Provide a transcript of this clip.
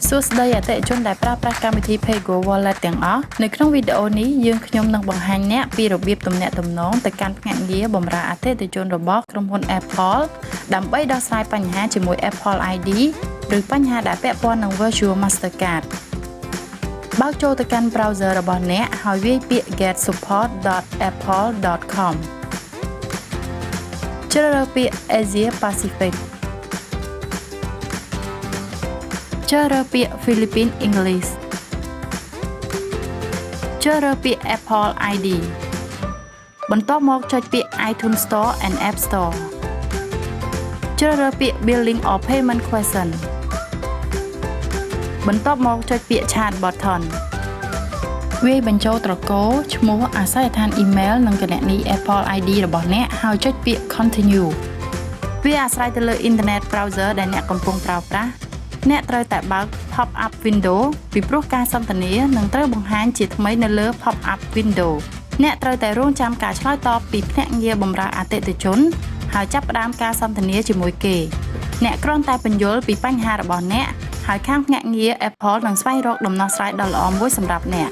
សួស្តីអតិថិជនដែលប្រើប្រាស់កម្មវិធី Paygo Wallet ទាំងអស់នៅក្នុងវីដេអូនេះយើងខ្ញុំនឹងបង្ហាញអ្នកពីរបៀបទំនាក់ទំនងទៅកាន់ភ្នាក់ងារបម្រើអតិថិជនរបស់ក្រុមហ៊ុន Apple ដើម្បីដោះស្រាយបញ្ហាជាមួយ Apple ID ឬបញ្ហាដែលពាក់ព័ន្ធនឹង Virtual Mastercard បើកចូលទៅកាន់ browser របស់អ្នកហើយវាយពាក្យ getsupport.apple.com ជ្រើសរើសពាក្យ Asia Pacific ជ្រើសរើសពាក្យ Philippine English ជ្រើសរើសពាក្យ Apple ID បន្ទាប់មកចុចពាក្យ iTunes Store and App Store ជ្រើសរើសពាក្យ Billing or Payment Question បន្ទាប់មកចុចពាក្យ Chat Button វាយបញ្ចូលត្រកូលឈ្មោះអាសយដ្ឋានអ៊ីមែលនិងគណនី Apple ID របស់អ្នកហើយចុចពាក្យ Continue វាអាស្រ័យទៅលើ Internet Browser ដែលអ្នកកំពុងប្រើប្រាស់អ្នកត្រូវតែបើក Pop-up Window ពីព្រោះការសន្ទនានឹងត្រូវបង្ហាញជាថ្មីនៅលើ Pop-up Window អ្នកត្រូវតែរង់ចាំការឆ្លើយតបពីភ្នាក់ងារបម្រើអតិថិជនហើយចាប់ផ្ដើមការសន្ទនាជាមួយគេអ្នកគ្រាន់តែពន្យល់ពីបញ្ហារបស់អ្នកហើយខាងភ្នាក់ងារ Apple នឹងស្វែងរកដំណោះស្រាយដ៏ល្អមួយសម្រាប់អ្នក